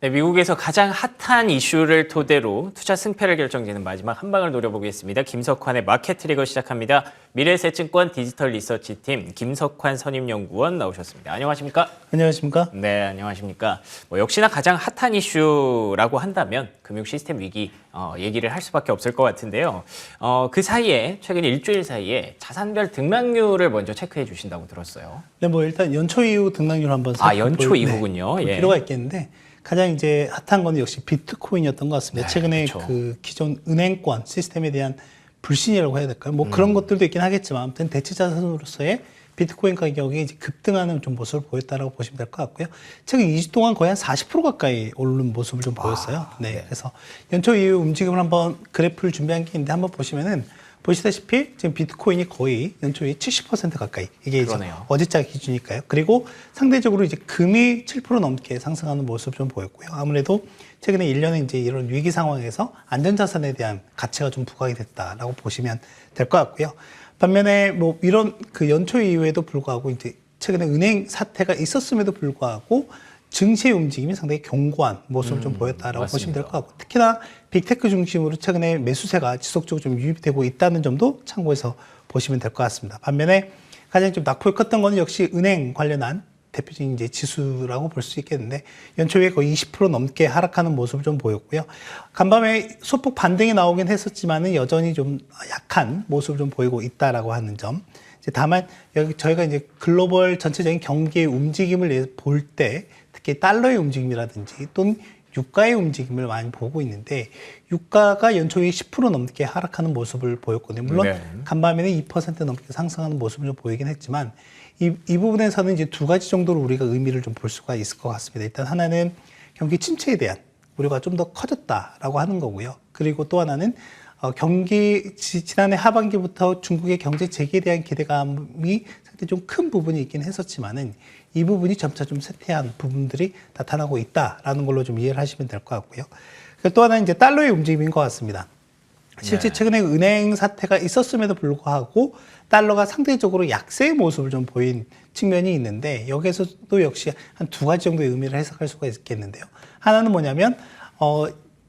네, 미국에서 가장 핫한 이슈를 토대로 투자 승패를 결정짓는 마지막 한 방을 노려보겠습니다. 김석환의 마켓 트리거 시작합니다. 미래에셋증권 디지털 리서치팀 김석환 선임연구원 나오셨습니다. 안녕하십니까? 안녕하십니까? 네, 안녕하십니까? 역시나 가장 핫한 이슈라고 한다면 금융 시스템 위기 얘기를 할 수밖에 없을 것 같은데요. 그 사이에 최근 일주일 사이에 자산별 등락률을 먼저 체크해 주신다고 들었어요. 네, 일단 연초 이후 등락률 한번 살펴볼 연초 이후군요. 예. 필요가 있겠는데 가장 이제 핫한 건 역시 비트코인이었던 것 같습니다. 네, 최근에 그렇죠. 그 기존 은행권 시스템에 대한 불신이라고 해야 될까요? 그런 것들도 있긴 하겠지만 아무튼 대체 자산으로서의 비트코인 가격이 이제 급등하는 좀 모습을 보였다라고 보시면 될 것 같고요. 최근 2주 동안 거의 한 40% 가까이 오르는 모습을 좀 보였어요. 네. 그래서 연초 이후 움직임을 한번 그래프를 준비한 게 있는데 한번 보시면은 보시다시피 지금 비트코인이 거의 연초에 70% 가까이 이게 이제 어제자 기준이니까요. 그리고 상대적으로 이제 금이 7% 넘게 상승하는 모습 좀 보였고요. 아무래도 최근에 1년에 이제 이런 위기 상황에서 안전자산에 대한 가치가 좀 부각이 됐다라고 보시면 될 것 같고요. 반면에 이런 그 연초 이후에도 불구하고 이제 최근에 은행 사태가 있었음에도 불구하고 증시의 움직임이 상당히 견고한 모습을 좀 보였다라고 맞습니다. 보시면 될 것 같고, 특히나 빅테크 중심으로 최근에 매수세가 지속적으로 좀 유입되고 있다는 점도 참고해서 보시면 될 것 같습니다. 반면에 가장 좀 낙폭이 컸던 거는 역시 은행 관련한 대표적인 이제 지수라고 볼 수 있겠는데 연초에 거의 20% 넘게 하락하는 모습을 좀 보였고요. 간밤에 소폭 반등이 나오긴 했었지만은 여전히 좀 약한 모습을 좀 보이고 있다라고 하는 점. 다만 여기 저희가 이제 글로벌 전체적인 경기의 움직임을 볼 때 특히 달러의 움직임이라든지 또는 유가의 움직임을 많이 보고 있는데 유가가 연초에 10% 넘게 하락하는 모습을 보였거든요. 물론 간밤에는 2% 넘게 상승하는 모습을 좀 보이긴 했지만 이 부분에서는 이제 두 가지 정도로 우리가 의미를 좀 볼 수가 있을 것 같습니다. 일단 하나는 경기 침체에 대한 우려가 좀 더 커졌다라고 하는 거고요. 그리고 또 하나는 지난해 하반기부터 중국의 경제 재개에 대한 기대감이 상당히 좀 큰 부분이 있긴 했었지만은 이 부분이 점차 좀 쇠퇴한 부분들이 나타나고 있다라는 걸로 좀 이해를 하시면 될 것 같고요. 또 하나는 이제 달러의 움직임인 것 같습니다. 실제 최근에 은행 사태가 있었음에도 불구하고 달러가 상대적으로 약세의 모습을 좀 보인 측면이 있는데 여기에서도 역시 한 두 가지 정도의 의미를 해석할 수가 있겠는데요. 하나는 뭐냐면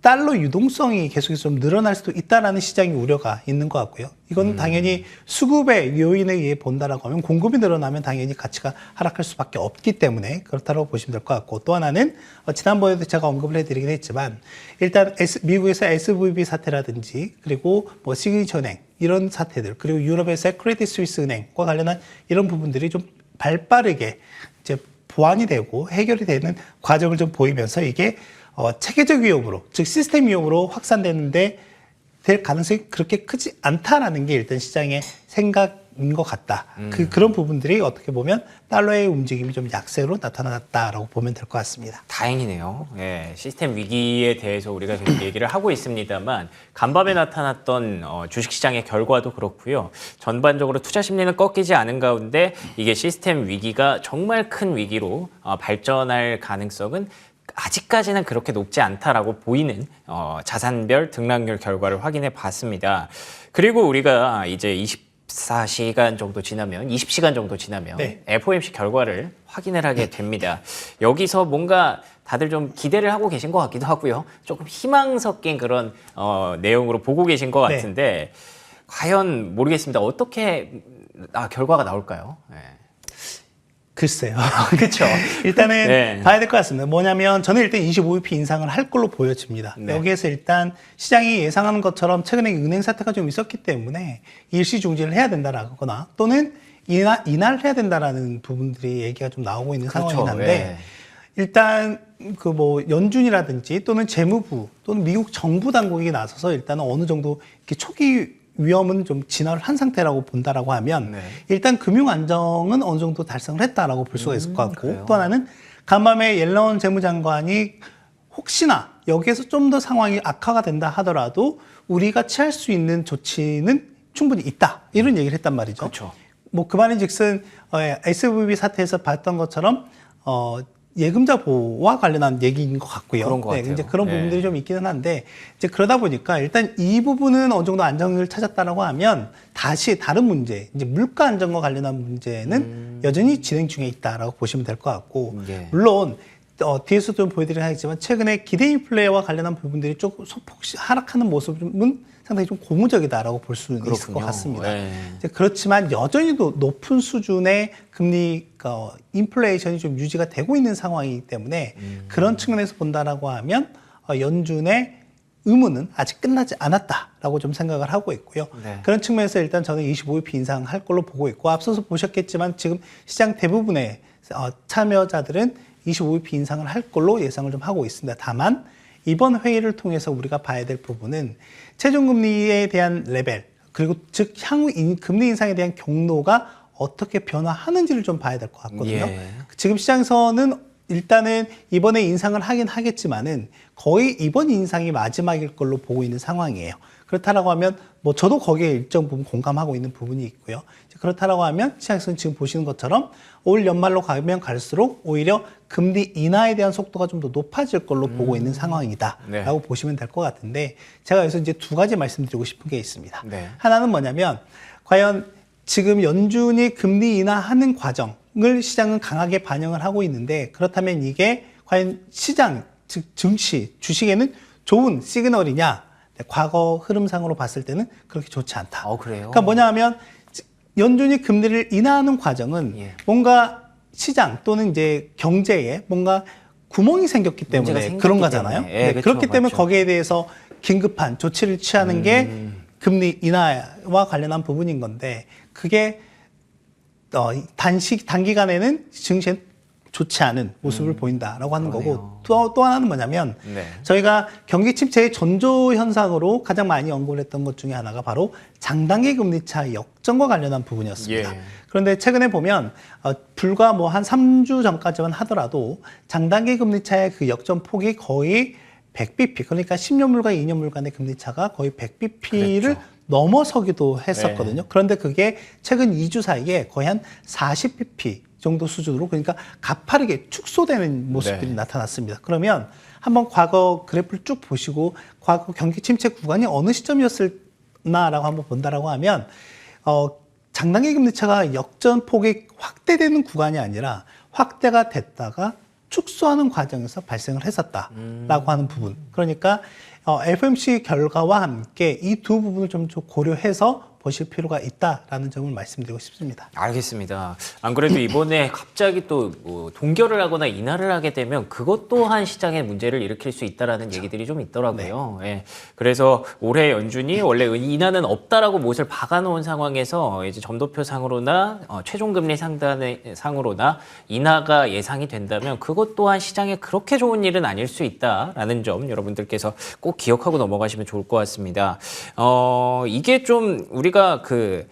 달러 유동성이 계속해서 좀 늘어날 수도 있다라는 시장의 우려가 있는 것 같고요. 이건 당연히 수급의 요인에 의해 본다라고 하면 공급이 늘어나면 당연히 가치가 하락할 수밖에 없기 때문에 그렇다고 보시면 될 것 같고, 또 하나는 지난번에도 제가 언급을 해드리긴 했지만 일단 미국에서 SVB 사태라든지 그리고 시그니처 은행 이런 사태들, 그리고 유럽에서 크레딧 스위스 은행과 관련한 이런 부분들이 좀 발빠르게 이제 보완이 되고 해결이 되는 과정을 좀 보이면서 이게 체계적 위험으로, 즉 시스템 위험으로 확산되는데 될 가능성이 그렇게 크지 않다라는 게 일단 시장의 생각인 것 같다. 그런 부분들이 어떻게 보면 달러의 움직임이 좀 약세로 나타났다라고 보면 될 것 같습니다. 다행이네요. 예, 시스템 위기에 대해서 우리가 계속 얘기를 하고 있습니다만 간밤에 나타났던 주식시장의 결과도 그렇고요. 전반적으로 투자 심리는 꺾이지 않은 가운데 이게 시스템 위기가 정말 큰 위기로 발전할 가능성은 아직까지는 그렇게 높지 않다라고 보이는 자산별 등락률 결과를 확인해 봤습니다. 그리고 우리가 이제 24시간 정도 지나면, 20시간 정도 지나면 FOMC 결과를 확인을 하게 됩니다. 여기서 뭔가 다들 좀 기대를 하고 계신 것 같기도 하고요. 조금 희망 섞인 그런 내용으로 보고 계신 것 같은데 과연 모르겠습니다. 어떻게 결과가 나올까요? 글쎄요. 그렇죠. 일단은 봐야 될 것 같습니다. 뭐냐면 저는 일단 25bp 인상을 할 걸로 보여집니다. 여기에서 일단 시장이 예상하는 것처럼 최근에 은행 사태가 좀 있었기 때문에 일시 중지를 해야 된다라거나 또는 인하를 해야 된다라는 부분들이 얘기가 좀 나오고 있는 상황이긴 한데 일단 연준이라든지 또는 재무부 또는 미국 정부 당국이 나서서 일단은 어느 정도 이렇게 초기 위험은 좀 진화를 한 상태라고 본다라고 하면 일단 금융 안정은 어느 정도 달성을 했다라고 볼 수가 있을 것 같고, 그래요. 또 하나는 간밤에 옐런 재무장관이 혹시나 여기에서 좀 더 상황이 악화가 된다 하더라도 우리가 취할 수 있는 조치는 충분히 있다 이런 얘기를 했단 말이죠. 그렇죠. 그 말인즉슨 SVB 사태에서 봤던 것처럼 예금자 보호와 관련한 얘기인 것 같고요. 그런 것 같아요. 이제 그런 부분들이 좀 있기는 한데 이제 그러다 보니까 일단 이 부분은 어느 정도 안정을 찾았다라고 하면 다시 다른 문제, 이제 물가 안정과 관련한 문제는 여전히 진행 중에 있다라고 보시면 될 것 같고, 물론 뒤에서 좀 보여드리긴 하겠지만 최근에 기대 인플레와 관련한 부분들이 조금 소폭 하락하는 모습은 상당히 좀 고무적이다라고 볼 수는 있을 것 같습니다. 이제 그렇지만 여전히도 높은 수준의 금리 인플레이션이 좀 유지가 되고 있는 상황이기 때문에 그런 측면에서 본다라고 하면 연준의 의무는 아직 끝나지 않았다라고 좀 생각을 하고 있고요. 네. 그런 측면에서 일단 저는 25bp 인상할 걸로 보고 있고 앞서서 보셨겠지만 지금 시장 대부분의 참여자들은 25bp 인상을 할 걸로 예상을 좀 하고 있습니다. 다만 이번 회의를 통해서 우리가 봐야 될 부분은 최종금리에 대한 레벨 그리고 즉 향후 금리 인상에 대한 경로가 어떻게 변화하는지를 좀 봐야 될 것 같거든요. 예. 지금 시장에서는 일단은 이번에 인상을 하긴 하겠지만은 거의 이번 인상이 마지막일 걸로 보고 있는 상황이에요. 그렇다라고 하면 뭐 저도 거기에 일정 부분 공감하고 있는 부분이 있고요. 그렇다라고 하면 시장에서는 지금 보시는 것처럼 올 연말로 가면 갈수록 오히려 금리 인하에 대한 속도가 좀 더 높아질 걸로 보고 있는 상황이다라고 네. 보시면 될 것 같은데 제가 여기서 이제 두 가지 말씀드리고 싶은 게 있습니다. 네. 하나는 뭐냐면 과연 지금 연준이 금리 인하하는 과정을 시장은 강하게 반영을 하고 있는데 그렇다면 이게 과연 시장, 즉 증시, 주식에는 좋은 시그널이냐? 과거 흐름상으로 봤을 때는 그렇게 좋지 않다. 그래요? 그러니까 뭐냐 하면 연준이 금리를 인하하는 과정은 예. 뭔가 시장 또는 이제 경제에 뭔가 구멍이 생겼기 때문에 생겼기 그런 거잖아요. 때문에. 예, 네, 그렇죠, 그렇기 때문에 맞죠. 거기에 대해서 긴급한 조치를 취하는 게 금리 인하와 관련한 부분인 건데 그게 단기간에는 증시에 좋지 않은 모습을 보인다라고 하는 그러네요. 거고 또 하나는 뭐냐면 네. 저희가 경기 침체의 전조 현상으로 가장 많이 언급을 했던 것 중에 하나가 바로 장단기 금리차 역전과 관련한 부분이었습니다. 예. 그런데 최근에 보면 불과 뭐 한 3주 전까지만 하더라도 장단기 금리차의 그 역전 폭이 거의 100bp 그러니까 10년물과 2년물 간의 금리차가 거의 100bp를 그랬죠. 넘어서기도 했었거든요. 네. 그런데 그게 최근 2주 사이에 거의 한 40bp 정도 수준으로 그러니까 가파르게 축소되는 모습들이 네. 나타났습니다. 그러면 한번 과거 그래프를 쭉 보시고 과거 경기 침체 구간이 어느 시점이었을나라고 한번 본다라고 하면 장단기 금리차가 역전폭이 확대되는 구간이 아니라 확대가 됐다가 축소하는 과정에서 발생을 했었다라고 하는 부분. 그러니까 FOMC 결과와 함께 이 두 부분을 좀 고려해서 보실 필요가 있다라는 점을 말씀드리고 싶습니다. 알겠습니다. 안 그래도 이번에 갑자기 또 뭐 동결을 하거나 인하를 하게 되면 그것 또한 시장에 문제를 일으킬 수 있다라는 얘기들이 좀 있더라고요. 예. 그래서 올해 연준이 원래 인하는 없다라고 못을 박아놓은 상황에서 이제 점도표 상으로나 최종금리 상단의 상으로나 인하가 예상이 된다면 그것 또한 시장에 그렇게 좋은 일은 아닐 수 있다라는 점 여러분들께서 꼭 기억하고 넘어가시면 좋을 것 같습니다. 이게 좀 우리가 그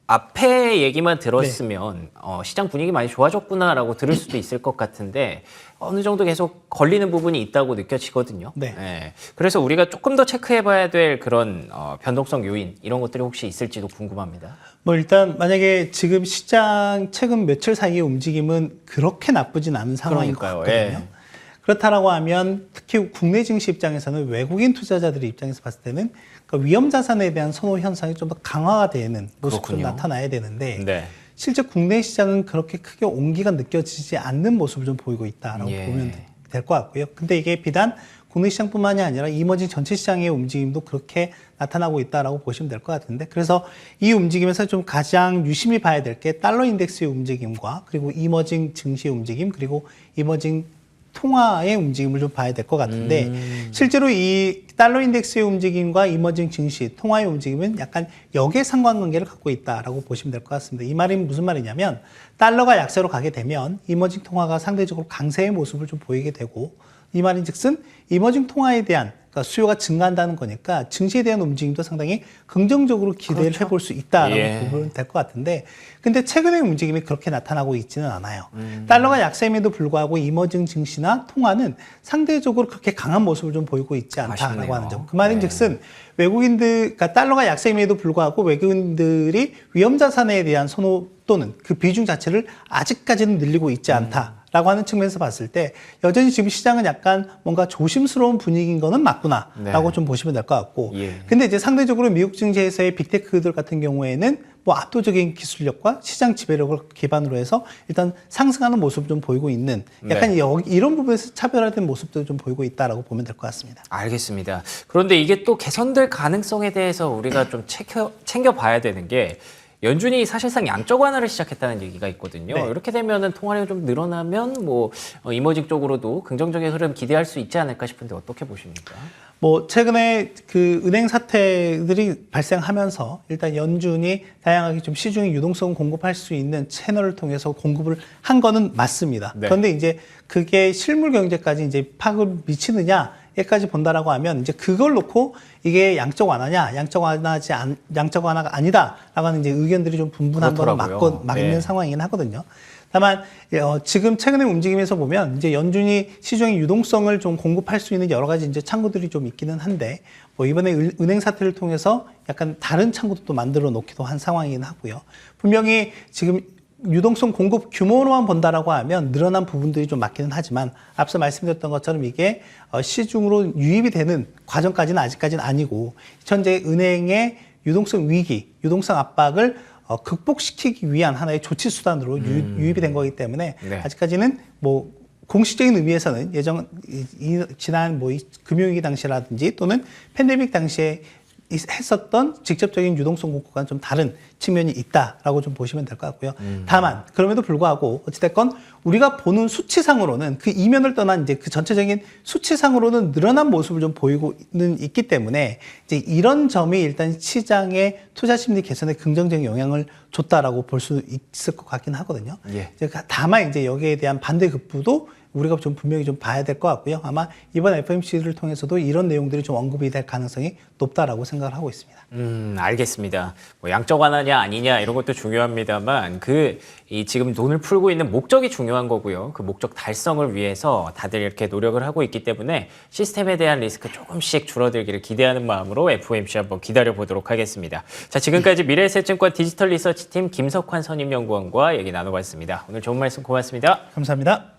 앞에 얘기만 들었으면 시장 분위기 많이 좋아졌구나라고 들을 수도 있을 것 같은데 어느 정도 계속 걸리는 부분이 있다고 느껴지거든요. 네. 예. 그래서 우리가 조금 더 체크해봐야 될 그런 변동성 요인 이런 것들이 혹시 있을지도 궁금합니다. 뭐 일단 만약에 지금 시장 최근 며칠 사이의 움직임은 그렇게 나쁘진 않은 상황인 것 그러니까요. 같거든요. 예. 그렇다라고 하면 특히 국내 증시 입장에서는 외국인 투자자들의 입장에서 봤을 때는 그 위험 자산에 대한 선호 현상이 좀 더 강화가 되는 모습도 그렇군요. 나타나야 되는데 네. 실제 국내 시장은 그렇게 크게 온기가 느껴지지 않는 모습을 좀 보이고 있다라고 예. 보면 될 것 같고요. 근데 이게 비단 국내 시장뿐만이 아니라 이머징 전체 시장의 움직임도 그렇게 나타나고 있다라고 보시면 될 것 같은데 그래서 이 움직임에서 좀 가장 유심히 봐야 될 게 달러 인덱스의 움직임과 그리고 이머징 증시의 움직임 그리고 이머징 통화의 움직임을 좀 봐야 될 것 같은데 실제로 이 달러 인덱스의 움직임과 이머징 증시, 통화의 움직임은 약간 역의 상관관계를 갖고 있다라고 보시면 될 것 같습니다. 이 말이 무슨 말이냐면 달러가 약세로 가게 되면 이머징 통화가 상대적으로 강세의 모습을 좀 보이게 되고 이 말인즉슨 이머징 통화에 대한 그러니까 수요가 증가한다는 거니까 증시에 대한 움직임도 상당히 긍정적으로 기대를 그렇죠. 해볼 수 있다라고 예. 보면 될 것 같은데 근데 최근의 움직임이 그렇게 나타나고 있지는 않아요. 달러가 약세임에도 불구하고 이머징 증시나 통화는 상대적으로 그렇게 강한 모습을 좀 보이고 있지 않다라고 아쉽네요. 하는 점. 그 말인즉슨 외국인들, 그러니까 달러가 약세임에도 불구하고 외국인들이 위험 자산에 대한 선호 또는 그 비중 자체를 아직까지는 늘리고 있지 않다라고 하는 측면에서 봤을 때 여전히 지금 시장은 약간 뭔가 조심스러운 분위기인 거는 맞구나라고 네. 좀 보시면 될 것 같고 예. 근데 이제 상대적으로 미국 증시에서의 빅테크들 같은 경우에는 뭐 압도적인 기술력과 시장 지배력을 기반으로 해서 일단 상승하는 모습을 좀 보이고 있는 약간 이런 부분에서 차별화된 모습도 좀 보이고 있다라고 보면 될 것 같습니다. 알겠습니다. 그런데 이게 또 개선될 가능성에 대해서 우리가 좀 챙겨봐야 되는 게 연준이 사실상 양적 완화를 시작했다는 얘기가 있거든요. 네. 이렇게 되면은 통화량이 좀 늘어나면 뭐 이머징 쪽으로도 긍정적인 흐름 기대할 수 있지 않을까 싶은데 어떻게 보십니까? 뭐 최근에 그 은행 사태들이 발생하면서 일단 연준이 다양하게 좀 시중에 유동성 공급할 수 있는 채널을 통해서 공급을 한 거는 맞습니다. 네. 그런데 이제 그게 실물 경제까지 이제 파악을 미치느냐에까지 본다라고 하면 이제 그걸 놓고 이게 양적 완화냐, 양적 완화가 아니다라고 하는 이제 의견들이 좀 분분한 거는 맞는 네. 상황이긴 하거든요. 다만 지금 최근의 움직임에서 보면 이제 연준이 시중에 유동성을 좀 공급할 수 있는 여러 가지 이제 창구들이 좀 있기는 한데 뭐 이번에 은행 사태를 통해서 약간 다른 창구도 또 만들어 놓기도 한 상황이긴 하고요. 분명히 지금 유동성 공급 규모로만 본다라고 하면 늘어난 부분들이 좀 맞기는 하지만 앞서 말씀드렸던 것처럼 이게 시중으로 유입이 되는 과정까지는 아직까지는 아니고 현재 은행의 유동성 위기, 유동성 압박을 극복시키기 위한 하나의 조치 수단으로 유입이 된 거기 때문에 네. 아직까지는 뭐 공식적인 의미에서는 지난 뭐 금융위기 당시라든지 또는 팬데믹 당시에 했었던 직접적인 유동성 공급과는 좀 다른 측면이 있다라고 좀 보시면 될 것 같고요. 다만 그럼에도 불구하고 어찌됐건 우리가 보는 수치상으로는 그 이면을 떠난 이제 그 전체적인 수치상으로는 늘어난 모습을 좀 보이고는 있기 때문에 이제 이런 점이 일단 시장의 투자 심리 개선에 긍정적인 영향을 줬다라고 볼 수 있을 것 같긴 하거든요. 예. 다만 이제 여기에 대한 반대급부도 우리가 좀 분명히 좀 봐야 될 것 같고요. 아마 이번 FOMC를 통해서도 이런 내용들이 좀 언급이 될 가능성이 높다라고 생각을 하고 있습니다. 알겠습니다. 뭐 양적 완화냐 아니냐 이런 것도 중요합니다만 이 지금 돈을 풀고 있는 목적이 중요한 거고요. 그 목적 달성을 위해서 다들 이렇게 노력을 하고 있기 때문에 시스템에 대한 리스크 조금씩 줄어들기를 기대하는 마음으로 FOMC 한번 기다려 보도록 하겠습니다. 자, 지금까지 미래에셋증권 디지털 리서치팀 김석환 선임연구원과 얘기 나눠봤습니다. 오늘 좋은 말씀 고맙습니다. 감사합니다.